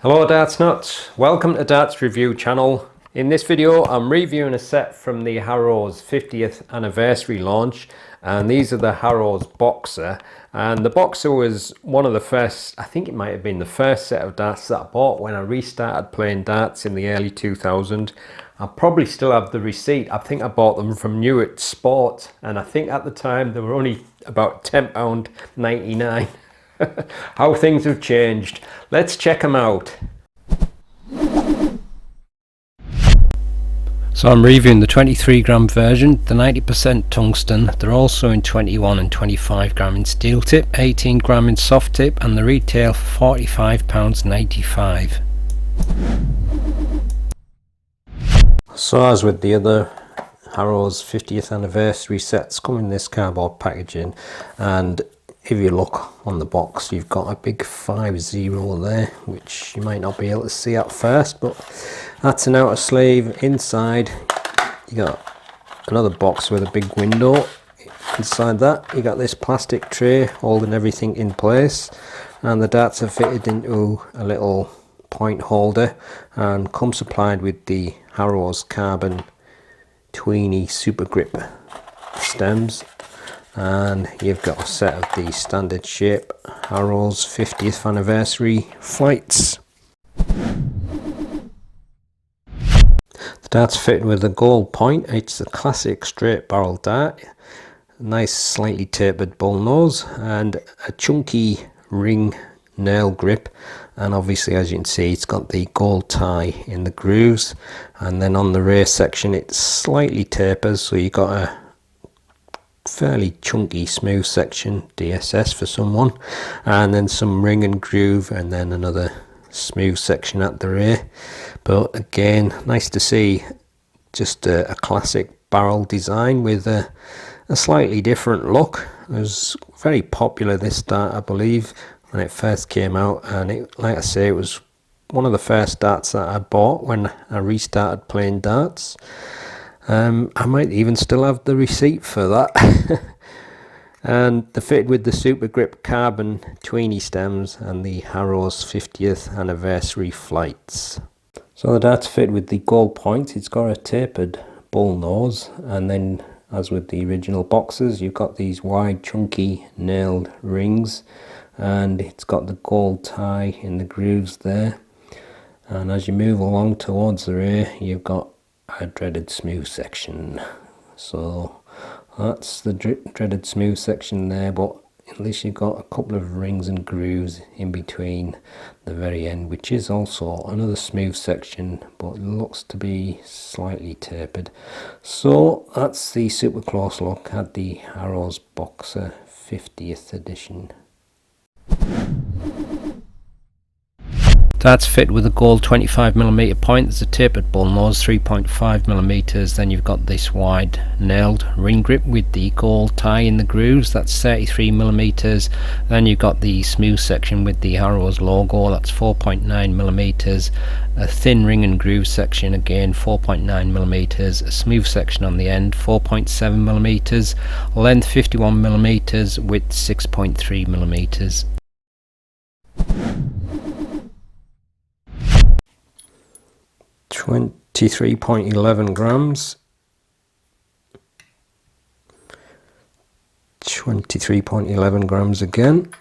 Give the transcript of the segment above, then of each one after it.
Hello Darts Nutz, welcome to Darts Review channel. In this video I'm reviewing a set from the Harrows 50th anniversary launch, and these are the Harrows BOXER. And the BOXER was one of the first, I think it might have been the first set of darts that I bought when I restarted playing darts in the early 2000s. I probably still have the receipt. I think I bought them from Newitt Sport, and I think at the time they were only about £10.99. How things have changed. Let's check them out. So I'm reviewing the 23 gram version, the 90% tungsten. They're also in 21 and 25 gram in steel tip, 18 gram in soft tip, and the retail for £45.95. So as with the other Harrows 50th anniversary sets, come in this cardboard packaging, and if you look on the box you've got a big 50 there, which you might not be able to see at first, but that's an outer sleeve. Inside you got another box with a big window. Inside that you got this plastic tray holding everything in place, and the darts are fitted into a little point holder and come supplied with the Harrows carbon tweeny super grip stems. And you've got a set of the standard shape Harrows 50th anniversary flights. The dart's fitted with a gold point. It's a classic straight barrel dart, a nice slightly tapered bull nose, and a chunky ring nail grip. And obviously, as you can see, it's got the gold tie in the grooves, and then on the rear section it slightly tapers, so you got a fairly chunky smooth section, DSS for someone, and then some ring and groove, and then another smooth section at the rear. But again, nice to see just a classic barrel design with a slightly different look. It was very popular, this dart, I believe, when it first came out, and it, like I say, it was one of the first darts that I bought when I restarted playing darts. I might even still have the receipt for that. And they're fitted with the Super Grip carbon tweeny stems and the Harrows 50th anniversary flights. So the dart's fitted with the gold points. It's got a tapered bull nose, and then as with the original boxes, you've got these wide chunky nailed rings, and it's got the gold tie in the grooves there. And as you move along towards the rear, you've got a dreaded smooth section. So that's the dreaded smooth section there, but at least you've got a couple of rings and grooves in between the very end, which is also another smooth section, but looks to be slightly tapered. So that's the super close look at the Harrows BOXER 50th edition. That's fit with a gold 25mm point. There's a tapered bull nose, 3.5mm. Then you've got this wide nailed ring grip with the gold tie in the grooves. That's 33mm. Then you've got the smooth section with the Harrows logo. That's 4.9mm. A thin ring and groove section, again 4.9mm. A smooth section on the end, 4.7mm. Length 51mm with 6.3mm. 23.11 grams, 23.11 grams again,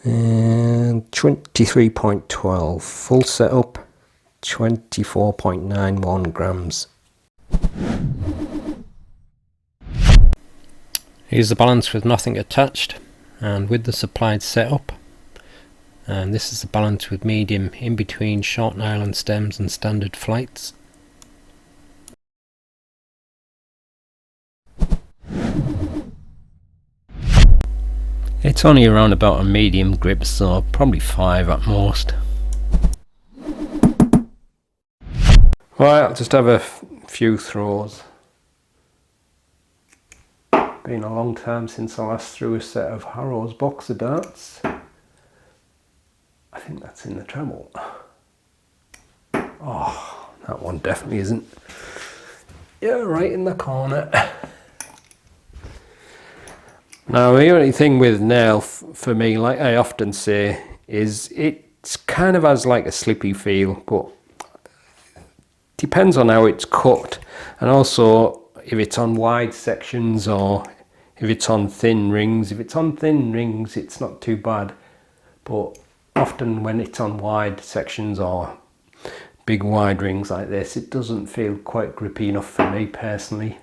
and 23.12, full setup, 24.91 grams. Here's the balance with nothing attached and with the supplied setup. And this is the balance with medium in between short nylon stems and standard flights. It's only around about a medium grip, so probably 5 at most. Right, I'll just have a few throws. Been a long time since I last threw a set of Harrows BOXER darts. I think that's in the treble. Oh, that one definitely isn't. Yeah, right in the corner. Now the only thing with nail for me, like I often say, is it's kind of has like a slippy feel, but depends on how it's cut, and also if it's on wide sections or if it's on thin rings. If it's on thin rings, it's not too bad, but often when it's on wide sections or big wide rings like this, it doesn't feel quite grippy enough for me personally.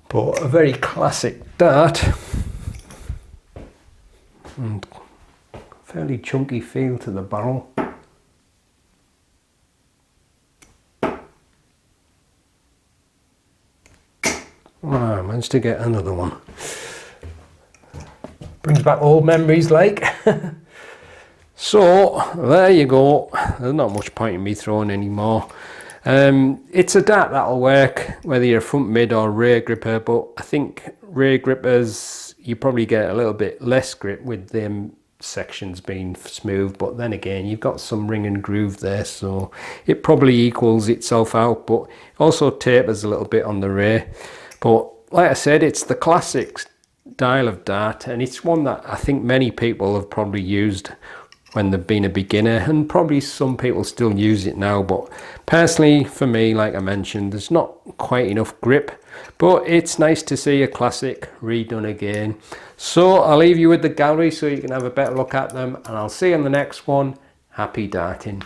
But a very classic dart, and fairly chunky feel to the barrel. I managed to get another one. Brings back old memories like. So there you go. There's not much point in me throwing anymore. It's a dart that'll work whether you're a front mid or rear gripper, but I think rear grippers you probably get a little bit less grip with them sections being smooth, but then again you've got some ring and groove there, so it probably equals itself out, but also tapers a little bit on the rear. But like I said, it's the classic style of dart, and it's one that I think many people have probably used when they've been a beginner, and probably some people still use it now. But personally for me, like I mentioned, there's not quite enough grip, but it's nice to see a classic redone again. So I'll leave you with the gallery so you can have a better look at them, and I'll see you on the next one. Happy darting.